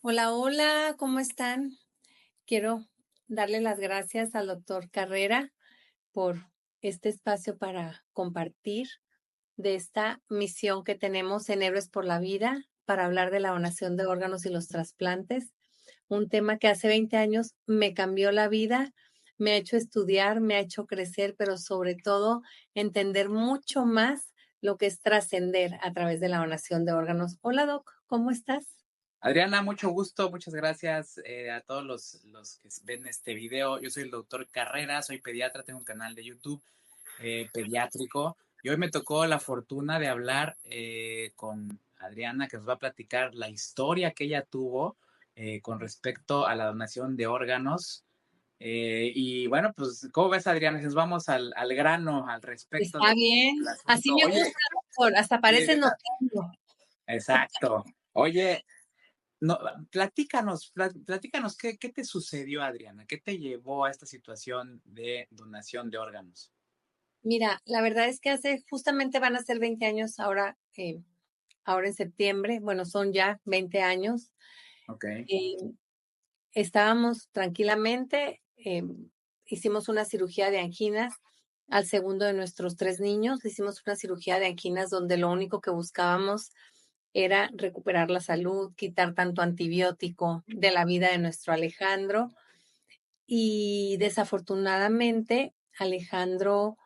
Hola, hola, ¿cómo están? Quiero darle las gracias al doctor Carrera por este espacio para compartir de esta misión que tenemos en Héroes por la Vida para hablar de la donación de órganos y los trasplantes, un tema que hace 20 años me cambió la vida, me ha hecho estudiar, me ha hecho crecer, pero sobre todo entender mucho más lo que es trascender a través de la donación de órganos. Hola, Doc, ¿cómo estás? Adriana, mucho gusto, muchas gracias a todos los que ven este video. Yo soy el doctor Carrera, soy pediatra, tengo un canal de YouTube pediátrico y hoy me tocó la fortuna de hablar con Adriana, que nos va a platicar la historia que ella tuvo con respecto a la donación de órganos. Y bueno, pues, ¿cómo ves, Adriana? Si nos vamos al grano, al respecto Está del bien, así asunto. me Oye, gusta, doctor, hasta sí, parece noticiero. exacto. Oye, no, platícanos qué te sucedió, Adriana, qué te llevó a esta situación de donación de órganos. Mira, la verdad es que hace justamente van a ser 20 años ahora en septiembre, bueno, son ya 20 años. Ok. Eh, Estábamos tranquilamente, hicimos una cirugía de anginas al segundo de nuestros 3 niños, hicimos una cirugía de anginas donde lo único que buscábamos era recuperar la salud, quitar tanto antibiótico de la vida de nuestro Alejandro. Y desafortunadamente, Alejandro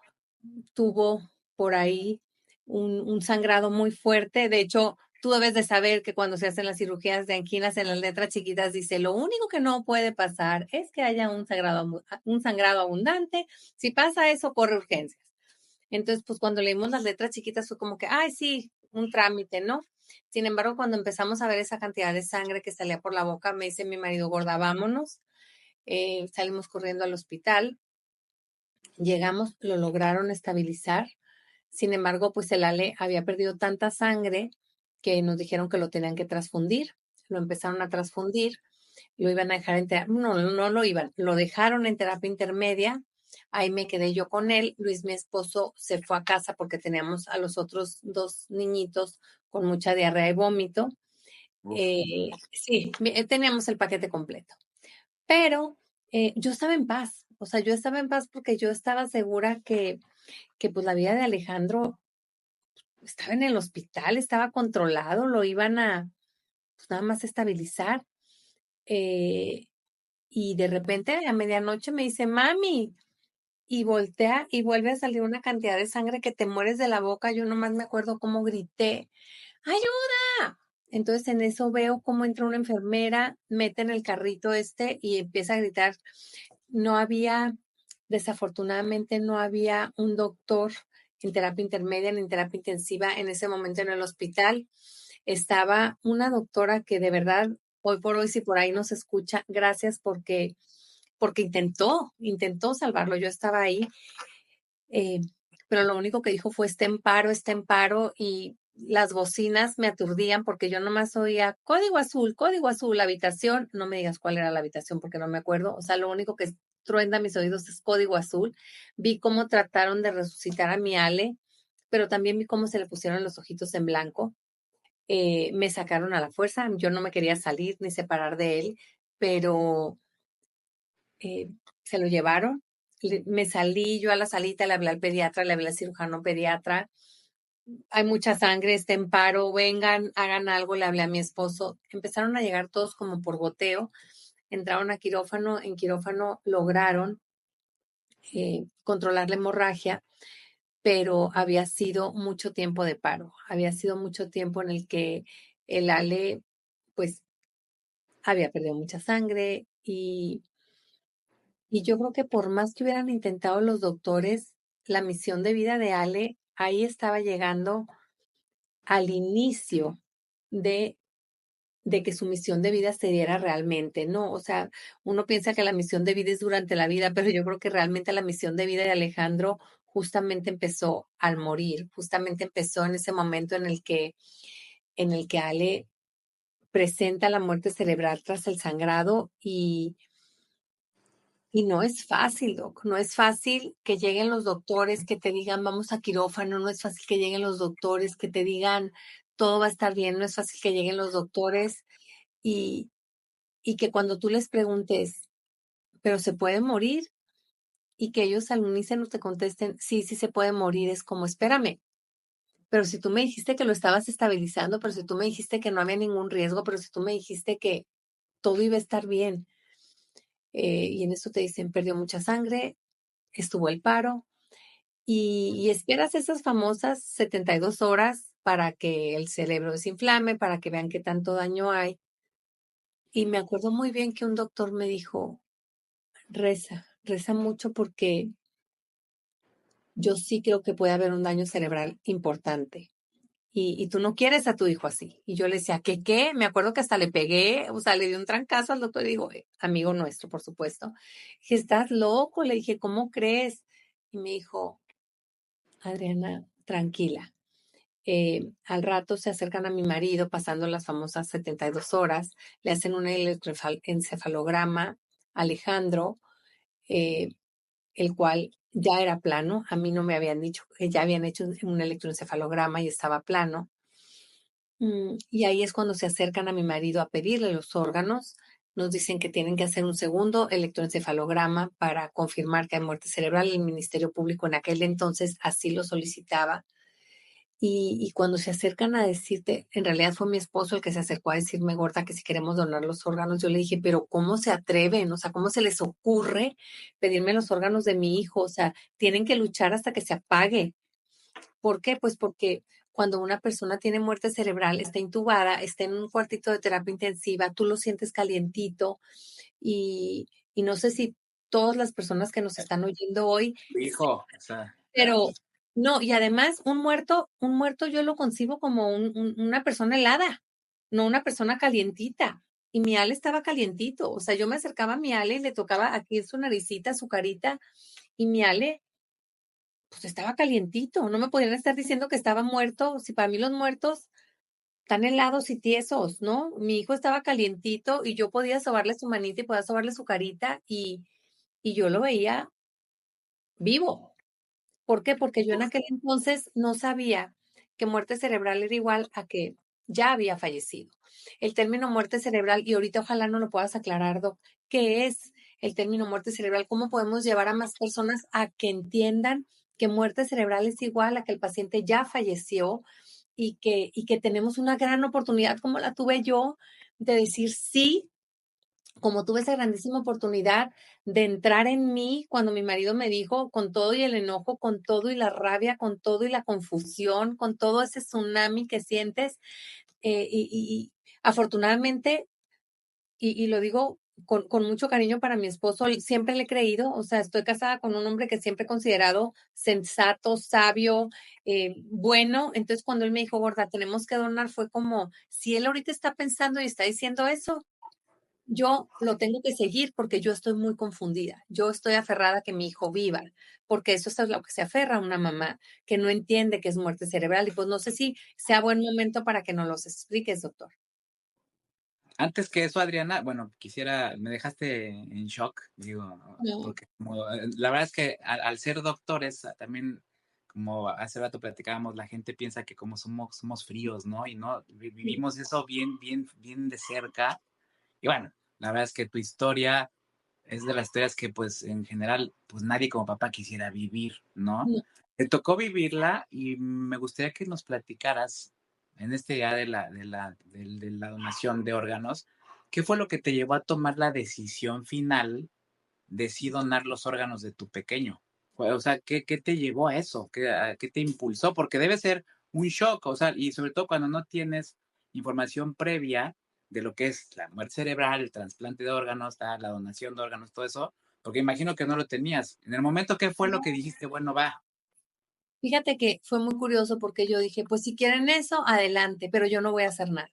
tuvo por ahí un sangrado muy fuerte. De hecho, tú debes de saber que cuando se hacen las cirugías de anginas en las letras chiquitas dice, lo único que no puede pasar es que haya un sangrado abundante. Si pasa eso, corre urgencias. Entonces, pues cuando leímos las letras chiquitas fue como que, ay, sí, un trámite, ¿no? Sin embargo, cuando empezamos a ver esa cantidad de sangre que salía por la boca, me dice mi marido, gorda, vámonos. Salimos corriendo al hospital, llegamos, lo lograron estabilizar. Sin embargo, pues el Ale había perdido tanta sangre que nos dijeron que lo tenían que transfundir. Lo empezaron a transfundir, lo iban a dejar en terapia, no lo iban, lo dejaron en terapia intermedia. Ahí me quedé yo con él. Luis, mi esposo, se fue a casa porque teníamos a los otros 2 niñitos con mucha diarrea y vómito. Uf. Sí, teníamos el paquete completo. Pero yo estaba en paz, o sea, yo estaba en paz porque yo estaba segura que pues la vida de Alejandro estaba en el hospital, estaba controlado, lo iban a pues, nada más estabilizar. eh, y de repente a medianoche me dice, mami, y voltea y vuelve a salir una cantidad de sangre que te mueres de la boca. Yo nomás me acuerdo cómo grité, ¡ayuda! Entonces en eso veo cómo entra una enfermera, mete en el carrito y empieza a gritar. No había, desafortunadamente, no había un doctor en terapia intermedia ni en terapia intensiva en ese momento en el hospital. Estaba una doctora que de verdad, hoy por hoy, si por ahí nos escucha, gracias porque intentó salvarlo. Yo estaba ahí, eh, pero lo único que dijo fue está en paro, y las bocinas me aturdían porque yo nomás oía código azul, habitación, no me digas cuál era la habitación porque no me acuerdo, o sea, lo único que truenda mis oídos es código azul. Vi cómo trataron de resucitar a mi Ale, pero también vi cómo se le pusieron los ojitos en blanco. Me sacaron a la fuerza, yo no me quería salir ni separar de él, pero eh, se lo llevaron. Me salí yo a la salita, le hablé al pediatra, le hablé al cirujano pediatra. Hay mucha sangre, está en paro, vengan, hagan algo, le hablé a mi esposo. Empezaron a llegar todos como por goteo, entraron a quirófano, en quirófano lograron controlar la hemorragia, pero había sido mucho tiempo de paro, había sido mucho tiempo en el que el Ale, pues, había perdido mucha sangre y yo creo que por más que hubieran intentado los doctores, la misión de vida de Ale ahí estaba llegando al inicio de, de que su misión de vida se diera realmente, ¿no? O sea, uno piensa que la misión de vida es durante la vida, pero yo creo que realmente la misión de vida de Alejandro justamente empezó al morir, justamente empezó en ese momento en el que Ale presenta la muerte cerebral tras el sangrado. Y no es fácil, Doc, no es fácil que lleguen los doctores que te digan vamos a quirófano, no es fácil que lleguen los doctores que te digan todo va a estar bien, no es fácil que lleguen los doctores y, y que cuando tú les preguntes, ¿pero se puede morir? Y que ellos al unísono te contesten, sí, sí se puede morir, es como, espérame, pero si tú me dijiste que lo estabas estabilizando, pero si tú me dijiste que no había ningún riesgo, pero si tú me dijiste que todo iba a estar bien, y en eso te dicen, perdió mucha sangre, estuvo el paro, y esperas esas famosas 72 horas para que el cerebro desinflame, para que vean qué tanto daño hay. Y me acuerdo muy bien que un doctor me dijo, reza, reza mucho porque yo sí creo que puede haber un daño cerebral importante. Y tú no quieres a tu hijo así. Y yo le decía, ¿qué, qué? Me acuerdo que hasta le pegué, o sea, le di un trancazo al doctor y digo, amigo nuestro, por supuesto. Dije, estás loco. Le dije, ¿cómo crees? Y me dijo, Adriana, tranquila. Al rato se acercan a mi marido pasando las famosas 72 horas, le hacen un electroencefalograma, Alejandro, eh, el cual ya era plano. A mí no me habían dicho que ya habían hecho un electroencefalograma y estaba plano. Y ahí es cuando se acercan a mi marido a pedirle los órganos. Nos dicen que tienen que hacer un segundo electroencefalograma para confirmar que hay muerte cerebral. El Ministerio Público en aquel entonces así lo solicitaba. Y cuando se acercan a decirte, en realidad fue mi esposo el que se acercó a decirme, gorda, que si queremos donar los órganos, yo le dije, pero ¿cómo se atreven? O sea, ¿cómo se les ocurre pedirme los órganos de mi hijo? O sea, tienen que luchar hasta que se apague. ¿Por qué? Pues porque cuando una persona tiene muerte cerebral, está intubada, está en un cuartito de terapia intensiva, tú lo sientes calientito y no sé si todas las personas que nos están oyendo hoy, Hijo, o sea, pero no, y además un muerto yo lo concibo como una persona helada, no una persona calientita. Y mi Ale estaba calientito, o sea, yo me acercaba a mi Ale y le tocaba aquí su naricita, su carita, y mi Ale pues estaba calientito, no me podían estar diciendo que estaba muerto, si para mí los muertos están helados y tiesos, ¿no? Mi hijo estaba calientito y yo podía sobarle su manita y podía sobarle su carita y yo lo veía vivo. ¿Por qué? Porque yo en aquel entonces no sabía que muerte cerebral era igual a que ya había fallecido. El término muerte cerebral, y ahorita ojalá no lo puedas aclarar, Doc, ¿qué es el término muerte cerebral? ¿Cómo podemos llevar a más personas a que entiendan que muerte cerebral es igual a que el paciente ya falleció y que tenemos una gran oportunidad como la tuve yo de decir sí, como tuve esa grandísima oportunidad de entrar en mí cuando mi marido me dijo, con todo y el enojo, con todo y la rabia, con todo y la confusión, con todo ese tsunami que sientes, y afortunadamente, y lo digo con mucho cariño para mi esposo, siempre le he creído, o sea, estoy casada con un hombre que siempre he considerado sensato, sabio, bueno. Entonces, cuando él me dijo, gorda, tenemos que donar, fue como, si él ahorita está pensando y está diciendo eso, yo lo tengo que seguir porque yo estoy muy confundida. Yo estoy aferrada a que mi hijo viva, porque eso es lo que se aferra a una mamá que no entiende que es muerte cerebral. Y pues no sé si sea buen momento para que nos los expliques, doctor. antes que eso, Adriana, bueno, quisiera, me dejaste en shock, digo, No, porque la verdad es que al ser doctores, también, como hace rato platicábamos, la gente piensa que como somos fríos, ¿no? Y no, sí, vivimos eso bien, bien, bien de cerca. Y bueno, la verdad es que tu historia es de las historias que, pues, en general, pues nadie como papá quisiera vivir, ¿no? no. Te tocó vivirla y me gustaría que nos platicaras en este día de la donación de órganos, ¿qué fue lo que te llevó a tomar la decisión final de sí donar los órganos de tu pequeño? O sea, ¿qué te llevó a eso? ¿Qué te impulsó? Porque debe ser un shock, o sea, y sobre todo cuando no tienes información previa de lo que es la muerte cerebral, el trasplante de órganos, la donación de órganos, todo eso, porque imagino que no lo tenías. En el momento, ¿qué fue lo que dijiste? Bueno, va. Fíjate que fue muy curioso porque yo dije, pues si quieren eso, adelante, pero yo no voy a hacer nada.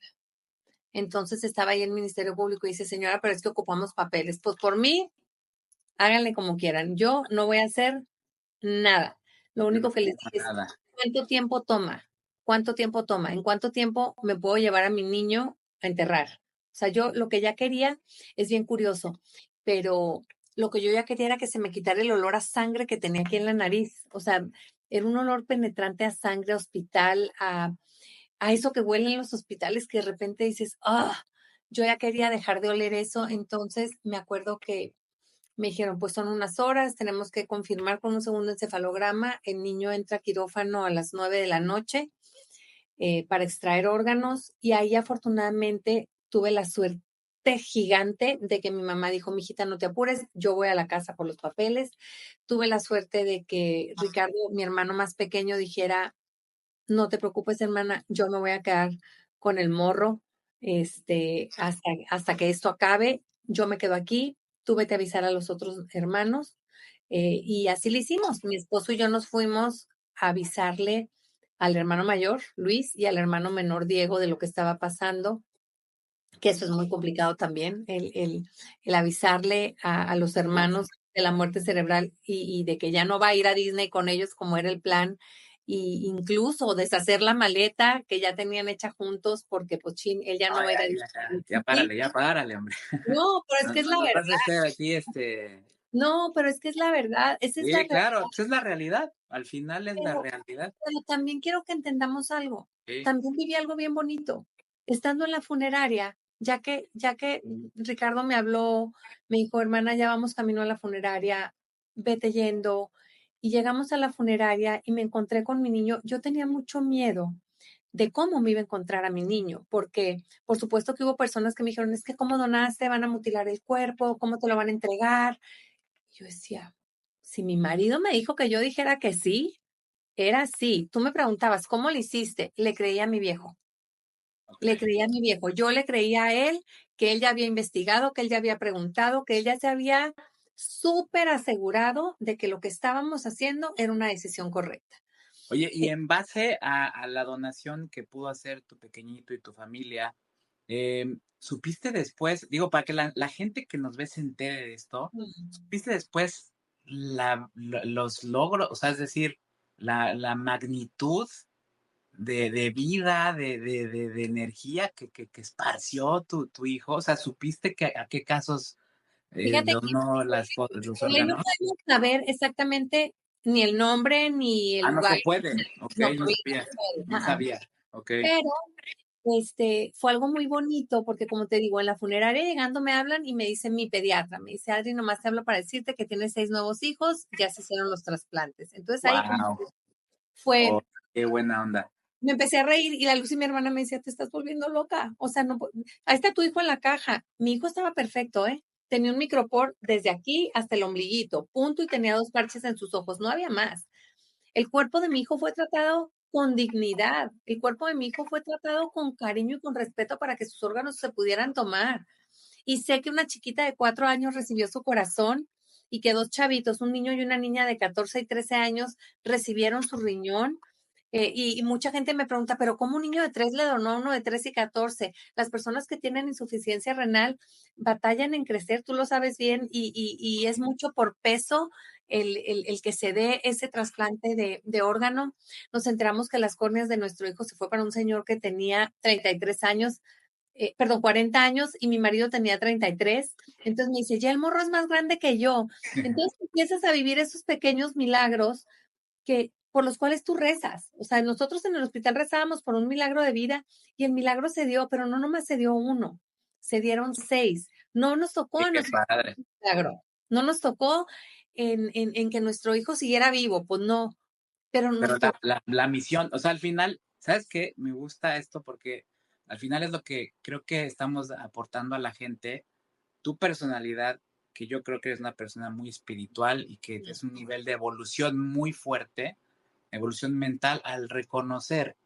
Entonces estaba ahí el Ministerio Público y dice, señora, pero es que ocupamos papeles. Pues por mí, háganle como quieran. Yo no voy a hacer nada. Lo No único que les pasa dije es, nada. ¿cuánto tiempo toma? ¿Cuánto tiempo toma? ¿En cuánto tiempo me puedo llevar a mi niño a enterrar? O sea, yo lo que ya quería es bien curioso, pero lo que yo ya quería era que se me quitara el olor a sangre que tenía aquí en la nariz. O sea, era un olor penetrante a sangre, a hospital, a eso que huele en los hospitales que de repente dices, ah. yo ya quería dejar de oler eso, entonces me acuerdo que me dijeron, pues son unas horas, tenemos que confirmar con un segundo encefalograma, el niño entra a quirófano a las 9 de la noche para extraer órganos y ahí afortunadamente tuve la suerte gigante de que mi mamá dijo, mijita, no te apures, yo voy a la casa por los papeles. Tuve la suerte de que Ricardo, mi hermano más pequeño, dijera, no te preocupes, hermana, yo me voy a quedar con el morro, hasta que esto acabe, yo me quedo aquí, tú vete a avisar a los otros hermanos, y así lo hicimos. Mi esposo y yo nos fuimos a avisarle al hermano mayor, Luis, y al hermano menor, Diego, de lo que estaba pasando, que eso es muy complicado también, el avisarle a los hermanos de la muerte cerebral y de que ya no va a ir a Disney con ellos como era el plan, y incluso deshacer la maleta que ya tenían hecha juntos, porque pues chin, él ya no Ay, va a ir a ay, Disney. Sí, ya párale, hombre. no, pero es No, que es no, la no vas a verdad. hacer aquí No, pero es que es la verdad, esa es la Sí, realidad. claro, pues es la realidad. Al final es la Pero realidad. Pero también quiero que entendamos algo. Sí. También viví algo bien bonito. Estando en la funeraria, ya que Ricardo me habló, me dijo, hermana, ya vamos camino a la funeraria, vete yendo. Y llegamos a la funeraria y me encontré con mi niño. Yo tenía mucho miedo de cómo me iba a encontrar a mi niño, porque por supuesto que hubo personas que me dijeron, es que cómo donaste, van a mutilar el cuerpo, cómo te lo van a entregar. Y yo decía, si mi marido me dijo que yo dijera que sí, era así. Tú me preguntabas, ¿cómo le hiciste? Le creía a mi viejo. Le Ok. creía a mi viejo. Yo le creía a él que él ya había investigado, que él ya había preguntado, que él ya se había súper asegurado de que lo que estábamos haciendo era una decisión correcta. Oye, y en base a la donación que pudo hacer tu pequeñito y tu familia, ¿supiste después, digo, para que la gente que nos ve se entere de esto, supiste después los logros, o sea, es decir, la magnitud de vida, de energía que esparció tu hijo? O sea, ¿supiste a qué casos Fíjate que donó los por ley no órganos? podemos saber exactamente ni el nombre ni el Ah, no lugar. se puede. Ok, No, no por ley no sabía. se puede. No sabía. Ok. Pero fue algo muy bonito porque, como te digo, en la funeraria llegando me hablan y me dice mi pediatra, me dice, Adri, nomás te hablo para decirte que tienes 6 nuevos hijos, ya se hicieron los trasplantes. Entonces ahí como Wow. que fue, Oh, qué buena onda. me empecé a reír y la Luz y mi hermana me decía, te estás volviendo loca. O sea, no, ahí está tu hijo en la caja. Mi hijo estaba perfecto, ¿eh? Tenía un micropor desde aquí hasta el ombliguito, punto, y tenía 2 parches en sus ojos, no había más. El cuerpo de mi hijo fue tratado con dignidad, el cuerpo de mi hijo fue tratado con cariño y con respeto para que sus órganos se pudieran tomar. Y sé que una chiquita de 4 años recibió su corazón y que 2 chavitos, un niño y una niña de 14 y 13 años, recibieron su riñón. Y mucha gente me pregunta, pero ¿cómo un niño de 3 le donó a uno de 13 y 14? Las personas que tienen insuficiencia renal batallan en crecer, tú lo sabes bien, y es mucho por peso el que se dé ese trasplante de órgano. Nos enteramos que las córneas de nuestro hijo se fue para un señor que tenía 33 años, perdón, 40 años, y mi marido tenía 33. Entonces me dice, ya el morro es más grande que yo. Entonces empiezas a vivir esos pequeños milagros que por los cuales tú rezas. O sea, nosotros en el hospital rezábamos por un milagro de vida y el milagro se dio, pero no nomás se dio uno, se dieron 6. No nos tocó Sí, a qué nosotros padre. un milagro, no nos tocó en que nuestro hijo siguiera vivo, pues no, pero Pero nos tocó. la misión, o sea, al final, ¿sabes qué? Me gusta esto porque al final es lo que creo que estamos aportando a la gente, tu personalidad, que yo creo que eres una persona muy espiritual y que es un nivel de evolución muy fuerte, evolución mental, al reconocer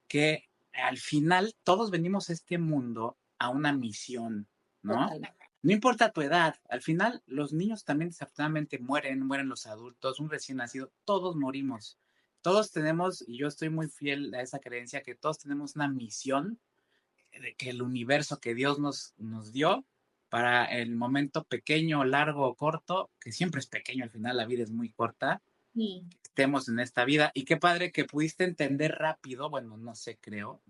que al final todos venimos a este mundo a una misión, ¿no? Totalmente. No importa tu edad, al final los niños también desafortunadamente mueren los adultos, un recién nacido, todos morimos. Todos tenemos, y yo estoy muy fiel a esa creencia, que todos tenemos una misión de que el universo que Dios nos dio para el momento pequeño, largo o corto, que siempre es pequeño, al final la vida es muy corta, Sí. estemos en esta vida. Y qué padre que pudiste entender rápido, bueno, no sé, creo,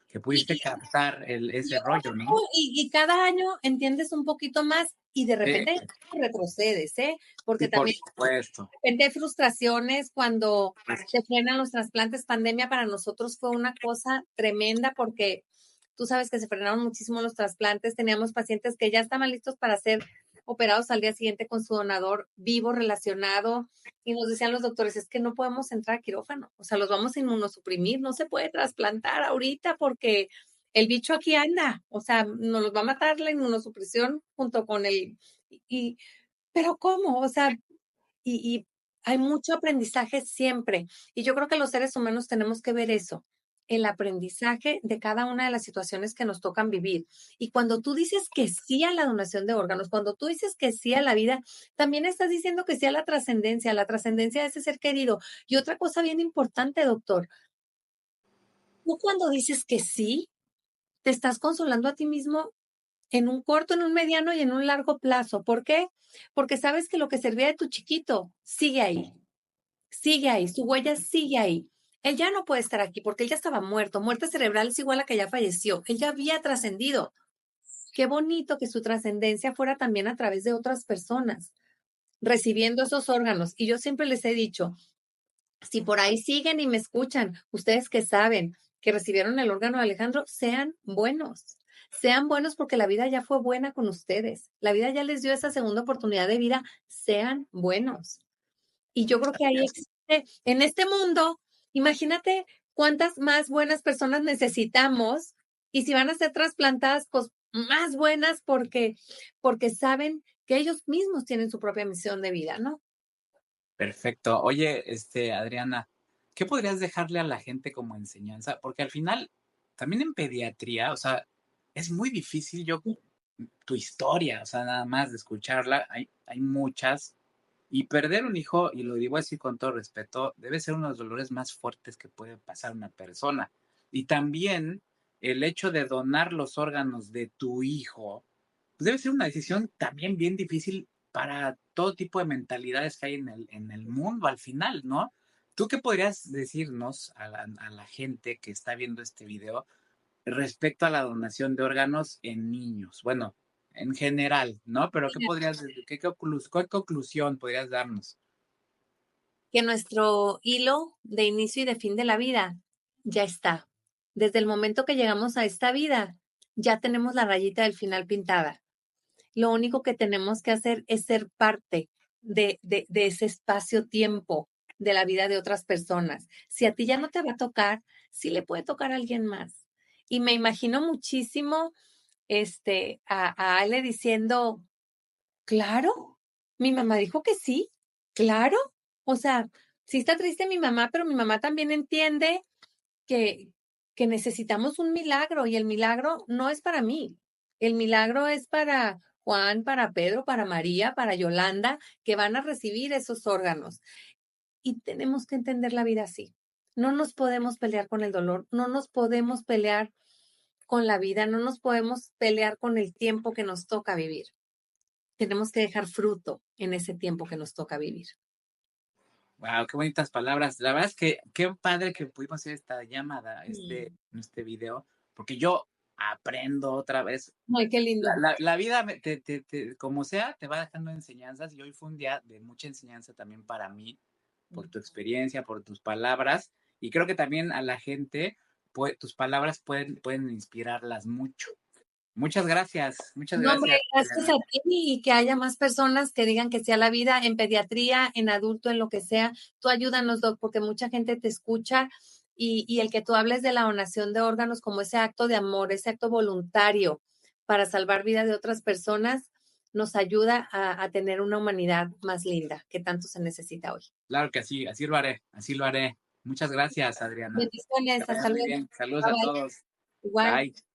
que pudiste Y, captar y ese yo rollo, creo, ¿no? y cada año entiendes un poquito más y de Sí, repente retrocedes, ¿eh? sí, Porque por también supuesto. de repente hay frustraciones cuando se frenan los trasplantes. Pandemia para nosotros fue una cosa tremenda porque Tú sabes que se frenaron muchísimo los trasplantes, teníamos pacientes que ya estaban listos para ser operados al día siguiente con su donador vivo relacionado y nos decían los doctores, es que no podemos entrar a quirófano, o sea, los vamos a inmunosuprimir, no se puede trasplantar ahorita porque el bicho aquí anda, o sea, nos los va a matar la inmunosupresión junto con y pero ¿cómo? O sea, y hay mucho aprendizaje siempre. Y yo creo que los seres humanos tenemos que ver eso, el aprendizaje de cada una de las situaciones que nos tocan vivir. Y cuando tú dices que sí a la donación de órganos, cuando tú dices que sí a la vida, también estás diciendo que sí a la trascendencia de ese ser querido. Y otra cosa bien importante, doctor, tú cuando dices que sí, te estás consolando a ti mismo en un corto, en un mediano y en un largo plazo. ¿Por qué? Porque sabes que lo que servía de tu chiquito sigue ahí, su huella sigue ahí. Él ya no puede estar aquí porque él ya estaba muerto. Muerte cerebral es igual a que ya falleció. Él ya había trascendido. Qué bonito que su trascendencia fuera también a través de otras personas, recibiendo esos órganos. Y yo siempre les he dicho, si por ahí siguen y me escuchan, ustedes que saben que recibieron el órgano de Alejandro, sean buenos. Sean buenos porque la vida ya fue buena con ustedes. La vida ya les dio esa segunda oportunidad de vida. Sean buenos. Y yo creo que ahí existe, en este mundo, imagínate cuántas más buenas personas necesitamos y si van a ser trasplantadas, pues más buenas porque saben que ellos mismos tienen su propia misión de vida, ¿no? Perfecto. Oye, Adriana, ¿qué podrías dejarle a la gente como enseñanza? Porque al final, también en pediatría, o sea, es muy difícil tu historia, o sea, nada más de escucharla, hay muchas, y perder un hijo, y lo digo así con todo respeto, debe ser uno de los dolores más fuertes que puede pasar una persona. Y también el hecho de donar los órganos de tu hijo, pues debe ser una decisión también bien difícil para todo tipo de mentalidades que hay en el mundo al final, ¿no? ¿Tú qué podrías decirnos a la gente que está viendo este video respecto a la donación de órganos en niños? Bueno, en general, ¿no? Pero ¿qué podrías, qué conclusión podrías darnos? Que nuestro hilo de inicio y de fin de la vida ya está. Desde el momento que llegamos a esta vida, ya tenemos la rayita del final pintada. Lo único que tenemos que hacer es ser parte de ese espacio-tiempo de la vida de otras personas. Si a ti ya no te va a tocar, sí le puede tocar a alguien más. Y me imagino muchísimo a Ale diciendo, claro, mi mamá dijo que sí, claro. O sea, sí está triste mi mamá, pero mi mamá también entiende que, que necesitamos un milagro y el milagro no es para mí. El milagro es para Juan, para Pedro, para María, para Yolanda, que van a recibir esos órganos. Y tenemos que entender la vida así. No nos podemos pelear con el dolor, no nos podemos pelear con la vida, no nos podemos pelear con el tiempo que nos toca vivir. Tenemos que dejar fruto en ese tiempo que nos toca vivir. Wow, qué bonitas palabras. La verdad es que qué padre que pudimos hacer esta llamada, Mm. este video, porque yo aprendo otra vez. Ay, qué lindo. La vida, como sea, te va dejando enseñanzas y hoy fue un día de mucha enseñanza también para mí, por tu experiencia, por tus palabras, y creo que también a la gente, tus palabras pueden inspirarlas mucho. Muchas No, hombre, gracias, gracias a Adriana. ti y que haya más personas que digan que sí a la vida, en pediatría, en adulto, en lo que sea. Tú ayúdanos, Doc, porque mucha gente te escucha y el que tú hables de la donación de órganos como ese acto de amor, ese acto voluntario para salvar vida de otras personas, nos ayuda a tener una humanidad más linda, que tanto se necesita hoy. Claro que sí, así lo haré, así lo haré. Muchas gracias, Adriana. Que Bendiciones, vaya hasta muy luego. bien. Saludos Bye a bye. todos. Igual. Bye.